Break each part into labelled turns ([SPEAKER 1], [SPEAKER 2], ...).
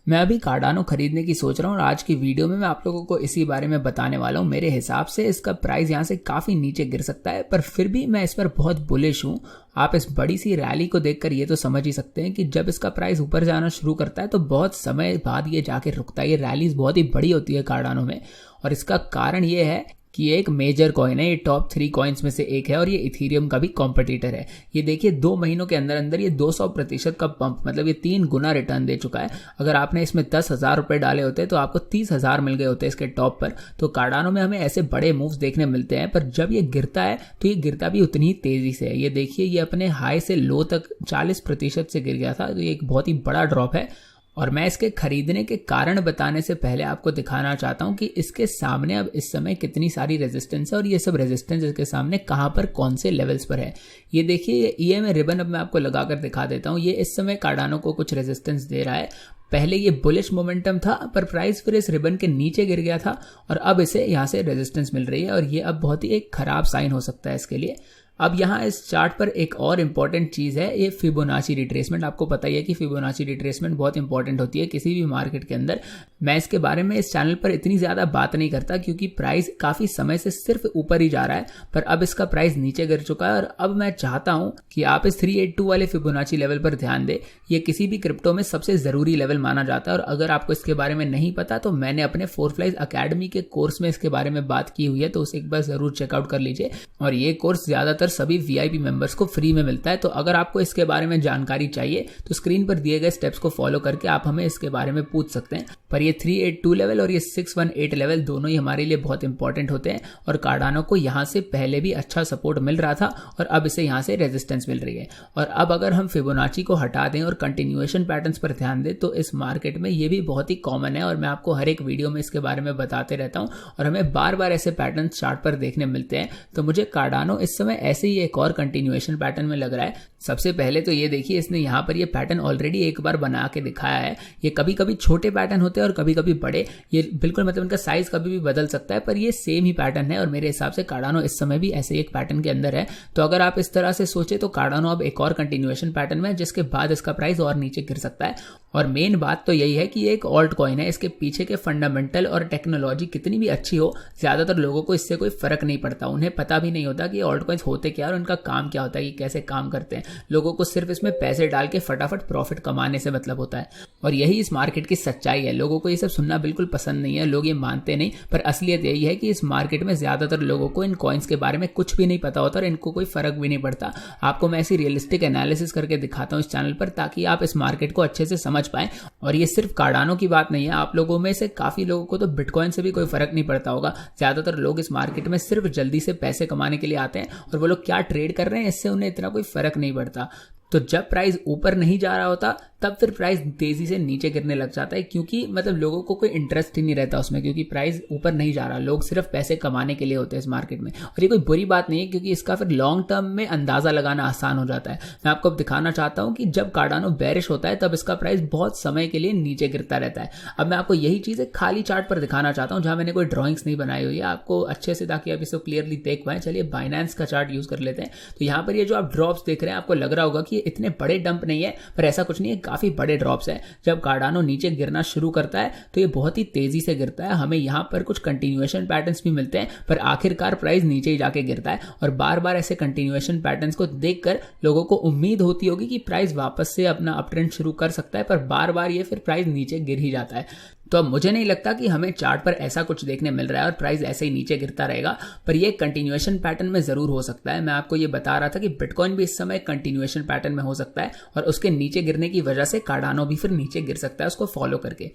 [SPEAKER 1] मैं अभी कार्डानो खरीदने की सोच रहा हूँ और आज की वीडियो में मैं आप लोगों को इसी बारे में बताने वाला हूँ। मेरे हिसाब से इसका प्राइस यहाँ से काफ़ी नीचे गिर सकता है, पर फिर भी मैं इस पर बहुत बुलिश हूँ। आप इस बड़ी सी रैली को देखकर ये तो समझ ही सकते हैं कि जब इसका प्राइस ऊपर जाना शुरू करता है तो बहुत समय बाद ये जाके रुकता है। ये रैलीज बहुत ही बड़ी होती है कार्डानो में, और इसका कारण ये है कि ये एक मेजर कॉइन है। ये टॉप 3 कॉइन्स में से एक है और ये इथीरियम का भी कॉम्पिटिटर है। ये देखिए 2 महीनों के अंदर अंदर ये 200% का पंप, मतलब ये 3 गुना रिटर्न दे चुका है। अगर आपने इसमें 10,000 रुपए डाले होते तो आपको 30,000 मिल गए होते इसके टॉप पर। तो कार्डानो में हमें ऐसे बड़े मूव्स देखने मिलते हैं, पर जब ये गिरता है तो ये गिरता भी उतनी ही तेजी से है। ये देखिए ये अपने हाई से लो तक 40% से गिर गया था, तो ये एक बहुत ही बड़ा ड्रॉप है। और मैं इसके खरीदने के कारण बताने से पहले आपको दिखाना चाहता हूं कि इसके सामने अब इस समय कितनी सारी रेजिस्टेंस है और ये सब रेजिस्टेंस इसके सामने कहां पर कौन से लेवल्स पर है। ये देखिए ये ईएमए रिबन अब मैं आपको लगाकर दिखा देता हूं। ये इस समय कार्डानो को कुछ रेजिस्टेंस दे रहा है। पहले ये बुलिश मोमेंटम था, पर प्राइस फिर इस रिबन के नीचे गिर गया था और अब इसे यहां से रेजिस्टेंस मिल रही है, और ये अब बहुत ही एक खराब साइन हो सकता है इसके लिए। अब यहाँ इस चार्ट पर एक और इम्पॉर्टेंट चीज़ है, ये फिबोनाची रिट्रेसमेंट। आपको पता ही है कि फिबोनाची रिट्रेसमेंट बहुत इंपॉर्टेंट होती है किसी भी मार्केट के अंदर। मैं इसके बारे में इस चैनल पर इतनी ज़्यादा बात नहीं करता क्योंकि प्राइस काफ़ी समय से सिर्फ ऊपर ही जा रहा है, पर अब इसका प्राइस नीचे गिर चुका है। और अब मैं चाहता हूँ कि आप इस 382 वाले फिबोनाची लेवल पर ध्यान दें। ये किसी भी क्रिप्टो में सबसे ज़रूरी लेवल माना जाता है, और अगर आपको इसके बारे में नहीं पता तो मैंने अपने 4Flies अकेडमी के कोर्स में इसके बारे में बात की हुई है, तो उसे एक बार ज़रूर चेकआउट कर लीजिए। और ये कोर्स ज़्यादातर सभी VIP मेंबर्स को फ्री में मिलता है। तो अगर आपको इसके बारे में जानकारी चाहिए तो स्क्रीन पर दिए गए स्टेप्स को फॉलो करके आप हमें इसके बारे में पूछ सकते हैं। पर ये 382 लेवल और ये 618 लेवल दोनों ही हमारे लिए बहुत इंपॉर्टेंट होते हैं, और कार्डानो को यहाँ से पहले भी अच्छा सपोर्ट मिल रहा था और अब इसे यहाँ से रेजिस्टेंस मिल रही है। और अब अगर हम फिबोनाची को हटा दें और कंटिन्यूएशन पैटर्न्स पर ध्यान दें तो इस मार्केट में ये भी बहुत ही कॉमन है, और मैं आपको हर एक वीडियो में इसके बारे में बताते रहता हूँ और हमें बार बार ऐसे पैटर्न चार्ट पर देखने मिलते हैं। तो मुझे कार्डानो इस समय ऐसे ही एक और कंटिन्यूएशन पैटर्न में लग रहा है। सबसे पहले तो ये देखिए इसने यहाँ पर ये पैटर्न ऑलरेडी एक बार बना के दिखाया है। ये कभी कभी छोटे पैटर्न होते हैं और कभी कभी बड़े, ये बिल्कुल मतलब इनका साइज कभी भी बदल सकता है, पर ये सेम ही पैटर्न है और मेरे हिसाब से कार्डानो इस समय भी ऐसे एक पैटर्न के अंदर है। तो अगर आप इस तरह से सोचे तो कार्डानो अब एक और कंटिन्यूएशन पैटर्न में, जिसके बाद इसका प्राइस और नीचे गिर सकता है। और मेन बात तो यही है कि ये एक ऑल्ट कॉइन है, इसके पीछे के फंडामेंटल और टेक्नोलॉजी कितनी भी अच्छी हो, ज्यादातर लोगों को इससे कोई फर्क नहीं पड़ता। उन्हें पता भी नहीं होता कि ऑल्ट कॉइन्स होते क्या और उनका काम क्या होता है, कि कैसे काम करते हैं। लोगों को सिर्फ इसमें पैसे डाल के फटाफट प्रॉफिट कमाने से मतलब होता है, और यही इस मार्केट की सच्चाई है। लोगों को ये सब सुनना बिल्कुल पसंद नहीं है, लोग ये मानते नहीं, पर असलियत यही है कि इस मार्केट में ज्यादातर लोगों को इन कॉइन्स के बारे में कुछ भी नहीं पता होता और इनको कोई फर्क भी नहीं पड़ता। आपको मैं ऐसी रियलिस्टिक एनालिसिस करके दिखाता हूँ इस चैनल पर, ताकि आप इस मार्केट को अच्छे से समझ पाएं। और ये सिर्फ कार्डानो की बात नहीं है, आप लोगों में से काफी लोगों को तो बिटकॉइन से भी कोई फर्क नहीं पड़ता होगा। ज्यादातर लोग इस मार्केट में सिर्फ जल्दी से पैसे कमाने के लिए आते हैं, और वो लोग क्या ट्रेड कर रहे हैं इससे उन्हें इतना कोई फर्क नहीं पड़ता। तो जब प्राइस ऊपर नहीं जा रहा होता तब फिर प्राइस तेजी से नीचे गिरने लग जाता है, क्योंकि मतलब लोगों को कोई इंटरेस्ट ही नहीं रहता उसमें, क्योंकि प्राइस ऊपर नहीं जा रहा। लोग सिर्फ पैसे कमाने के लिए होते हैं इस मार्केट में, और ये कोई बुरी बात नहीं है क्योंकि इसका फिर लॉन्ग टर्म में अंदाजा लगाना आसान हो जाता है। मैं आपको अब दिखाना चाहता हूं कि जब कार्डानो बेरिश होता है तब इसका प्राइस बहुत समय के लिए नीचे गिरता रहता है। अब मैं आपको यही चीज एक खाली चार्ट पर दिखाना चाहता हूं, जहां मैंने कोई ड्रॉइंग्स नहीं बनाई हुई है आपको अच्छे से, ताकि आप इसको क्लियरली देख पाएं। चलिए बाइनेंस का चार्ट यूज कर लेते हैं। तो यहाँ पर ये जो आप ड्रॉप्स देख रहे हैं, आपको लग रहा होगा कि ये इतने बड़े डंप नहीं है, पर ऐसा कुछ नहीं है, काफी बड़े ड्रॉप्स है। जब कार्डानो नीचे गिरना शुरू करता है तो ये बहुत ही तेजी से गिरता है। हमें यहां पर कुछ कंटिन्यूएशन पैटर्न्स भी मिलते हैं, पर आखिरकार प्राइस नीचे ही जाके गिरता है। और बार बार ऐसे कंटिन्यूएशन पैटर्न्स को देखकर लोगों को उम्मीद होती होगी कि प्राइस वापस से अपना अप ट्रेंड शुरू कर सकता है, पर बार बार ये फिर प्राइस नीचे गिर ही जाता है। तो अब मुझे नहीं लगता कि हमें चार्ट पर ऐसा कुछ देखने मिल रहा है और प्राइस ऐसे ही नीचे गिरता रहेगा, पर ये कंटिन्यूएशन पैटर्न में जरूर हो सकता है। मैं आपको ये बता रहा था कि बिटकॉइन भी इस समय कंटिन्यूएशन पैटर्न में हो सकता है, और उसके नीचे गिरने की वजह से कार्डानो भी फिर नीचे गिर सकता है उसको फॉलो करके।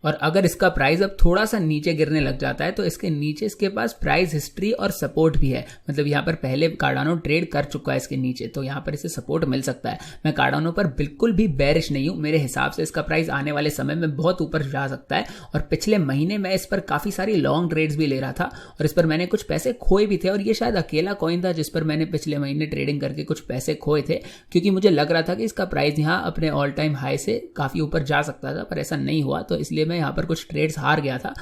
[SPEAKER 1] और अगर इसका प्राइस अब थोड़ा सा नीचे गिरने लग जाता है तो इसके नीचे इसके पास प्राइस हिस्ट्री और सपोर्ट भी है। मतलब यहाँ पर पहले कार्डानो ट्रेड कर चुका है इसके नीचे, तो यहाँ पर इसे सपोर्ट मिल सकता है। मैं कार्डानो पर बिल्कुल भी बेरिश नहीं हूँ। मेरे हिसाब से इसका प्राइस आने वाले समय में बहुत ऊपर जा सकता है, और पिछले महीने मैं इस पर काफी सारी लॉन्ग ट्रेड्स भी ले रहा था और इस पर मैंने कुछ पैसे खोए भी थे। और ये शायद अकेला कॉइन था जिस पर मैंने पिछले महीने ट्रेडिंग करके कुछ पैसे खोए थे, क्योंकि मुझे लग रहा था कि इसका प्राइस यहाँ अपने ऑल टाइम हाई से काफी ऊपर जा सकता था, पर ऐसा नहीं हुआ। तो इसलिए मैं यहाँ पर कुछ ट्रेड्स हार गया था।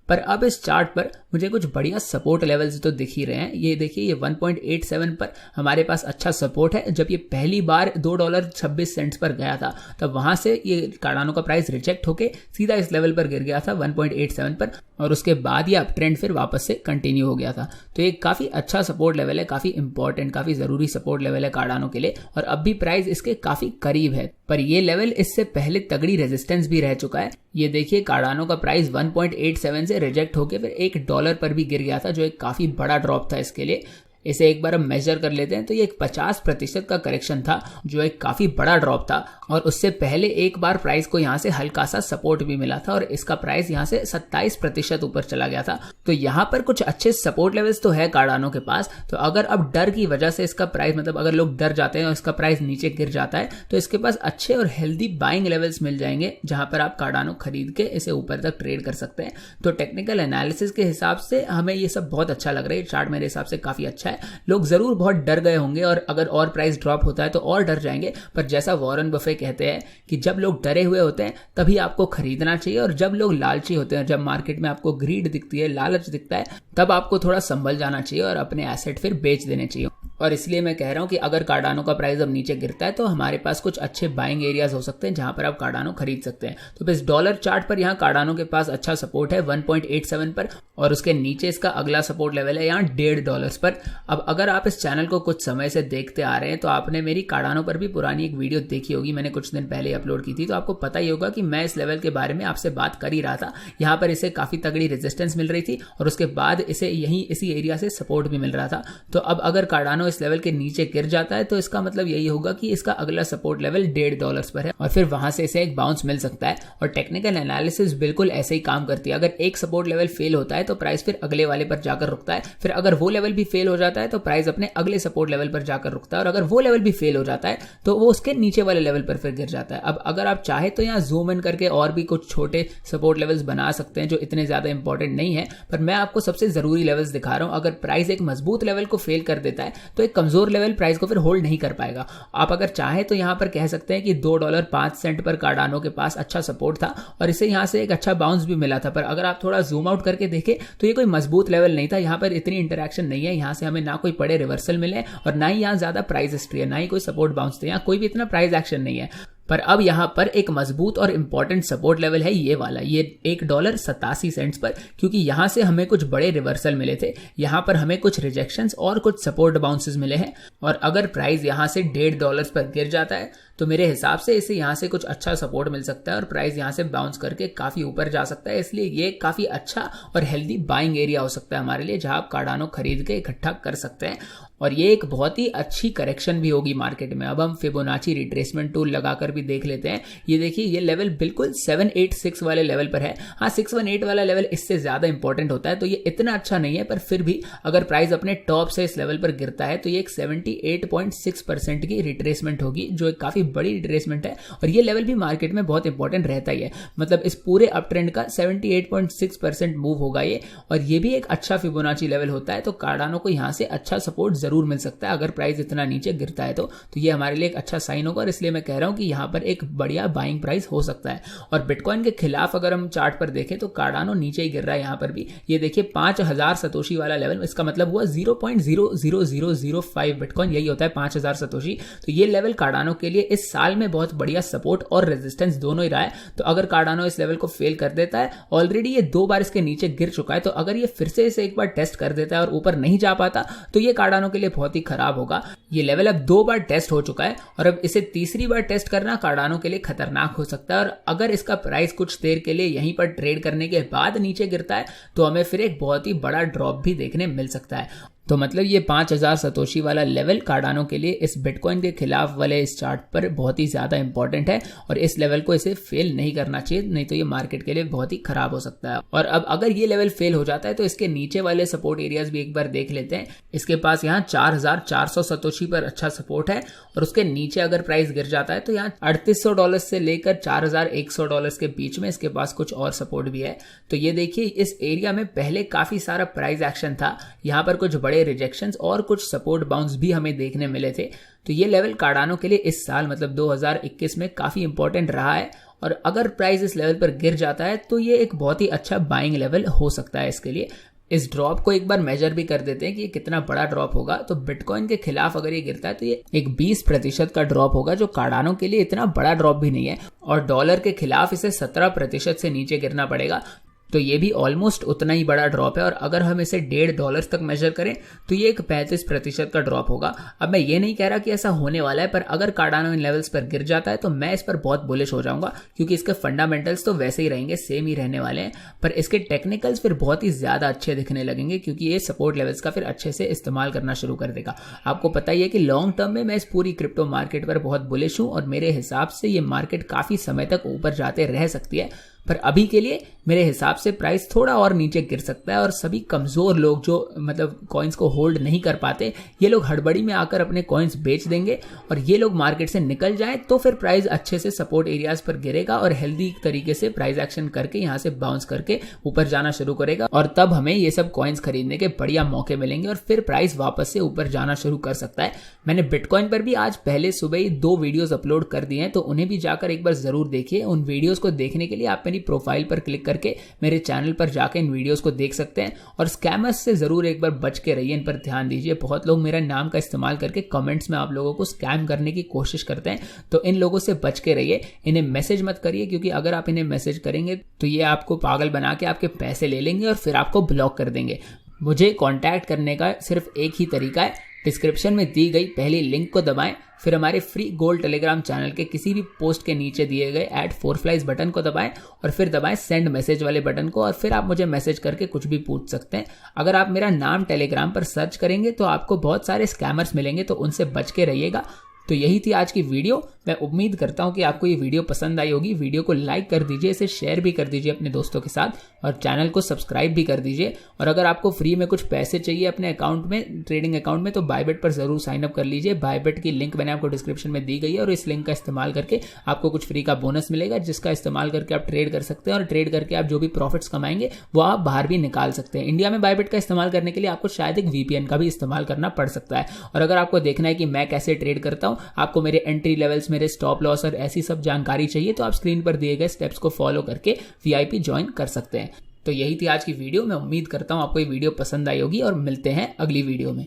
[SPEAKER 1] पर अब इस चार्ट पर मुझे कुछ बढ़िया सपोर्ट लेवल्स तो दिख ही रहे हैं। ये देखिए, ये 1.87 पर हमारे पास अच्छा सपोर्ट है। जब ये पहली बार $2.26 पर गया था तब वहां से ये कार्डानो का प्राइस रिजेक्ट होके सीधा इस लेवल पर गिर गया था 1.87 पर, और उसके बाद ये अप ट्रेंड फिर वापस से कंटिन्यू हो गया था। तो ये काफी अच्छा सपोर्ट लेवल है, काफी इंपॉर्टेंट, काफी जरूरी सपोर्ट लेवल है कार्डानो के लिए, और अब भी प्राइस इसके काफी करीब है। पर ये लेवल इससे पहले तगड़ी रेजिस्टेंस भी रह चुका है। ये देखिए, कार्डानो का प्राइस 1.87 से रिजेक्ट होकर फिर $1 पर भी गिर गया था, जो एक काफी बड़ा ड्रॉप था इसके लिए। इसे एक बार हम मेजर कर लेते हैं तो ये एक 50% का करेक्शन था, जो एक काफी बड़ा ड्रॉप था, और उससे पहले एक बार प्राइस को यहाँ से हल्का सा सपोर्ट भी मिला था और इसका प्राइस यहाँ से 27% ऊपर चला गया था। तो यहाँ पर कुछ अच्छे सपोर्ट लेवल्स तो है कार्डानो के पास। तो अगर अब डर की वजह से इसका प्राइस, मतलब अगर लोग डर जाते हैं और इसका प्राइस नीचे गिर जाता है, तो इसके पास अच्छे और हेल्दी बाइंग लेवल्स मिल जाएंगे जहां पर आप कार्डानो खरीद के इसे ऊपर तक ट्रेड कर सकते हैं। तो टेक्निकल एनालिसिस के हिसाब से हमें ये सब बहुत अच्छा लग रहा है। चार्ट मेरे हिसाब से काफी अच्छा है। लोग जरूर बहुत डर गए होंगे और अगर और प्राइस ड्रॉप होता है तो और डर जाएंगे, पर जैसा वॉरेन बफे कहते हैं कि जब लोग डरे हुए होते हैं तभी आपको खरीदना चाहिए, और जब लोग लालची होते हैं, जब मार्केट में आपको ग्रीड दिखती है, लालच दिखता है, तब आपको थोड़ा संभल जाना चाहिए और अपने एसेट फिर बेच देने चाहिए। और इसलिए मैं कह रहा हूं कि अगर कार्डानो का प्राइस अब नीचे गिरता है तो हमारे पास कुछ अच्छे बाइंग एरियाज हो सकते हैं जहां पर आप कार्डानो खरीद सकते हैं। तो इस डॉलर चार्ट पर यहाँ कार्डानो के पास अच्छा सपोर्ट है 1.87 पर, और उसके नीचे इसका अगला सपोर्ट लेवल है यहाँ $1.5 पर। अब अगर आप इस चैनल को कुछ समय से देखते आ रहे हैं तो आपने मेरी कार्डानो पर भी पुरानी एक वीडियो देखी होगी, मैंने कुछ दिन पहले अपलोड की थी, तो आपको पता ही होगा कि मैं इस लेवल के बारे में आपसे बात कर ही रहा था। यहाँ पर इसे काफी तगड़ी रेजिस्टेंस मिल रही थी और उसके बाद इसे यही इसी एरिया से सपोर्ट भी मिल रहा था। तो अब अगर कार्डानो इस लेवल के नीचे गिर जाता है तो इसका मतलब यही होगा कि इसका अगला सपोर्ट लेवल $1.5 पर है और फिर वहां से इसे एक बाउंस मिल सकता है। और टेक्निकल एनालिसिस बिल्कुल ऐसे ही काम करती है। अगर एक सपोर्ट लेवल फेल होता है तो प्राइस फिर अगले वाले पर जाकर रुकता है, फिर अगर वो लेवल भी फेल हो जाता है तो प्राइस अपने अगले सपोर्ट लेवल पर जाकर रुकता है, और अगर वो लेवल भी फेल हो जाता है तो वो उसके नीचे वाले लेवल पर फिर गिर जाता है। अब अगर आप चाहे तो यहाँ जूम इन करके और भी कुछ छोटे सपोर्ट लेवल्स बना सकते हैं जो इतने ज्यादा इंपॉर्टेंट नहीं है, पर मैं आपको सबसे जरूरी लेवल्स दिखा रहा हूं। अगर प्राइस एक मजबूत लेवल को फेल कर देता है तो एक कमजोर लेवल प्राइस को फिर होल्ड नहीं कर पाएगा। आप अगर चाहे तो यहां पर कह सकते हैं कि $2.05 पर कार्डानो के पास अच्छा सपोर्ट था और इसे यहां से एक अच्छा बाउंस भी मिला था। पर अगर आप थोड़ा जूम आउट करके देखें तो ये कोई मजबूत लेवल नहीं था। यहां पर इतनी इंटरेक्शन नहीं है, यहां से हमें ना कोई बड़े रिवर्सल मिले और ना ही यहां ज्यादा प्राइस हिस्ट्री है, ना ही कोई सपोर्ट बाउंस थे, यहां कोई भी इतना प्राइस एक्शन नहीं है। पर अब यहां पर एक मजबूत और इंपॉर्टेंट सपोर्ट लेवल है ये वाला, ये $1.87 पर, क्योंकि यहां से हमें कुछ बड़े रिवर्सल मिले थे, यहां पर हमें कुछ रिजेक्शंस और कुछ सपोर्ट बाउंसेस मिले हैं। और अगर प्राइस यहां से $1.5 पर गिर जाता है तो मेरे हिसाब से इसे यहां से कुछ अच्छा सपोर्ट मिल सकता है और प्राइस यहां से बाउंस करके काफी ऊपर जा सकता है। इसलिए ये काफी अच्छा और हेल्दी बाइंग एरिया हो सकता है हमारे लिए, जहां आप कार्डानो खरीद के इकट्ठा कर सकते हैं। और ये एक बहुत ही अच्छी करेक्शन भी होगी मार्केट में। अब हम फिबोनाची रिट्रेसमेंट टूल लगाकर भी देख लेते हैं। ये देखिए, ये लेवल बिल्कुल 786 वाले लेवल पर है। हाँ, 618 वाला लेवल इससे ज्यादा इंपॉर्टेंट होता है, तो ये इतना अच्छा नहीं है, पर फिर भी अगर प्राइस अपने टॉप से इस लेवल पर गिरता है तो ये एक 78.6% की रिट्रेसमेंट होगी, जो एक काफी बड़ी रिट्रेसमेंट है। और ये लेवल भी मार्केट में बहुत इंपॉर्टेंट रहता ही है, मतलब इस पूरे अप ट्रेंड का 78.6% मूव होगा ये, और ये भी एक अच्छा फिबोनाची लेवल होता है। तो कार्डानो को यहां से अच्छा सपोर्ट जरूर मिल सकता है अगर प्राइस इतना नीचे गिरता है तो ये हमारे लिए एक अच्छा साइन होगा, और इसलिए मैं कह रहा हूं कि यहां पर एक बढ़िया बाइंग प्राइस हो सकता है। और बिटकॉइन के खिलाफ अगर हम चार्ट पर देखें तो कार्डानो नीचे ही गिर रहा है। यहां पर भी ये देखिए 5000 सतोशी वाला लेवल, इसका मतलब हुआ 0.00005 बिटकॉइन, यही होता है 5000 सतोशी। तो ये लेवल कार्डानो के लिए इस साल में बहुत बढ़िया सपोर्ट और रेजिस्टेंस दोनों ही रहा है। तो अगर कार्डानो इस लेवल को फेल कर देता है, ऑलरेडी ये 2 बार इसके नीचे गिर चुका है, तो अगर ये फिर से इसे एक बार टेस्ट कर देता है और ऊपर नहीं जा पाता तो ये कार्डानो के लिए बहुत ही खराब होगा। ये लेवल अब 2 बार टेस्ट हो चुका है और अब इसे तीसरी बार टेस्ट करना कार्डानो के लिए खतरनाक हो सकता है। और अगर इसका प्राइस कुछ देर के लिए यहीं पर ट्रेड करने के बाद नीचे गिरता है तो हमें फिर एक बहुत ही बड़ा ड्रॉप भी देखने मिल सकता है। तो मतलब ये 5000 सतोशी वाला लेवल कार्डानो के लिए इस बिटकॉइन के खिलाफ वाले इस चार्ट पर बहुत ही ज्यादा इंपॉर्टेंट है, और इस लेवल को इसे फेल नहीं करना चाहिए, नहीं तो ये मार्केट के लिए बहुत ही खराब हो सकता है। और अब अगर ये लेवल फेल हो जाता है तो इसके नीचे वाले सपोर्ट एरियाज भी एक बार देख लेते हैं। इसके पास यहाँ 4400 सतोशी पर अच्छा सपोर्ट है, और उसके नीचे अगर प्राइस गिर जाता है तो यहाँ $3800 से लेकर $4100 के बीच में इसके पास कुछ और सपोर्ट भी है। तो ये देखिए, इस एरिया में पहले काफी सारा प्राइस एक्शन था, यहाँ पर कुछ बड़े रिजेक्शंस और कुछ सपोर्ट बाउंस भी हमें देखने मिले थे। तो ये लेवल कार्डानो के लिए इस साल मतलब 2021 में काफी इंपॉर्टेंट रहा है, और अगर प्राइस इस लेवल पर गिर जाता है तो ये एक बहुत ही अच्छा बाइंग लेवल हो सकता है इसके लिए। इस ड्रॉप को एक बार मेजर भी कर देते हैं कि ये कितना बड़ा ड्रॉप होगा। तो बिटकॉइन के खिलाफ अगर ये गिरता है तो ये एक 20% का ड्रॉप होगा, जो कार्डानो के लिए इतना बड़ा ड्रॉप भी नहीं है। और डॉलर के खिलाफ इसे 17% से नीचे गिरना पड़ेगा, तो ये भी ऑलमोस्ट उतना ही बड़ा ड्रॉप है। और अगर हम इसे $1.5 तक मेजर करें तो ये एक 35% का ड्रॉप होगा। अब मैं ये नहीं कह रहा कि ऐसा होने वाला है, पर अगर कार्डानो इन लेवल्स पर गिर जाता है तो मैं इस पर बहुत बुलिश हो जाऊंगा, क्योंकि इसके फंडामेंटल्स तो वैसे ही रहेंगे, सेम ही रहने वाले हैं, पर इसके टेक्निकल्स फिर बहुत ही ज्यादा अच्छे दिखने लगेंगे, क्योंकि ये सपोर्ट लेवल्स का फिर अच्छे से इस्तेमाल करना शुरू कर देगा। आपको पता ही है कि लॉन्ग टर्म में मैं इस पूरी क्रिप्टो मार्केट पर बहुत बुलिश हूं और मेरे हिसाब से ये मार्केट काफी समय तक ऊपर जाते रह सकती है। पर अभी के लिए मेरे हिसाब से प्राइस थोड़ा और नीचे गिर सकता है, और सभी कमजोर लोग जो मतलब कॉइन्स को होल्ड नहीं कर पाते, ये लोग हड़बड़ी में आकर अपने कॉइन्स बेच देंगे और ये लोग मार्केट से निकल जाएं तो फिर प्राइस अच्छे से सपोर्ट एरियाज पर गिरेगा और हेल्दी तरीके से प्राइस एक्शन करके यहाँ से बाउंस करके ऊपर जाना शुरू करेगा, और तब हमें ये सब कॉइन्स खरीदने के बढ़िया मौके मिलेंगे और फिर प्राइस वापस से ऊपर जाना शुरू कर सकता है। मैंने बिटकॉइन पर भी आज पहले सुबह ही 2 वीडियोस अपलोड कर दिए हैं, तो उन्हें भी जाकर एक बार जरूर देखिए। उन वीडियोस को देखने के लिए आप मेरी प्रोफाइल पर क्लिक करके मेरे चैनल पर जाकर इन वीडियोस को देख सकते हैं। और स्कैमर्स से जरूर एक बार बच के रहिए, इन पर ध्यान दीजिए। बहुत लोग मेरा नाम का इस्तेमाल करके कमेंट्स में आप लोगों को स्कैम करने की कोशिश करते हैं, तो इन लोगों से बच के रहिए। इन्हें मैसेज मत करिए, क्योंकि अगर आप इन्हें मैसेज करेंगे तो ये आपको पागल बना के आपके पैसे ले लेंगे और फिर आपको ब्लॉक कर देंगे। मुझे कांटेक्ट करने का सिर्फ एक ही तरीका है, डिस्क्रिप्शन में दी गई पहली लिंक को दबाएं, फिर हमारे फ्री गोल्ड टेलीग्राम चैनल के किसी भी पोस्ट के नीचे दिए गए @4flies बटन को दबाएं और फिर दबाएं सेंड मैसेज वाले बटन को, और फिर आप मुझे मैसेज करके कुछ भी पूछ सकते हैं। अगर आप मेरा नाम टेलीग्राम पर सर्च करेंगे तो आपको बहुत सारे स्कैमर्स मिलेंगे, तो उनसे बच के रहिएगा। तो यही थी आज की वीडियो। मैं उम्मीद करता हूं कि आपको ये वीडियो पसंद आई होगी। वीडियो को लाइक कर दीजिए, इसे शेयर भी कर दीजिए अपने दोस्तों के साथ, और चैनल को सब्सक्राइब भी कर दीजिए। और अगर आपको फ्री में कुछ पैसे चाहिए अपने अकाउंट में, ट्रेडिंग अकाउंट में, तो बायबिट पर जरूर साइन अप कर लीजिए। बायबिट की लिंक मैंने आपको डिस्क्रिप्शन में दी गई है, और इस लिंक का इस्तेमाल करके आपको कुछ फ्री का बोनस मिलेगा, जिसका इस्तेमाल करके आप ट्रेड कर सकते हैं, और ट्रेड करके आप जो भी प्रॉफिट्स कमाएंगे वो आप बाहर भी निकाल सकते हैं। इंडिया में बायबिट का इस्तेमाल करने के लिए आपको शायद एक VPN का भी इस्तेमाल करना पड़ सकता है। और अगर आपको देखना है कि मैं कैसे ट्रेड करता हूं, आपको मेरे एंट्री लेवल्स, मेरे स्टॉप लॉस और ऐसी सब जानकारी चाहिए, तो आप स्क्रीन पर दिए गए स्टेप्स को फॉलो करके VIP ज्वाइन कर सकते हैं। तो यही थी आज की वीडियो। मैं उम्मीद करता हूं आपको ये वीडियो पसंद आई होगी, और मिलते हैं अगली वीडियो में।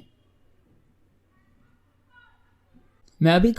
[SPEAKER 1] मैं अभी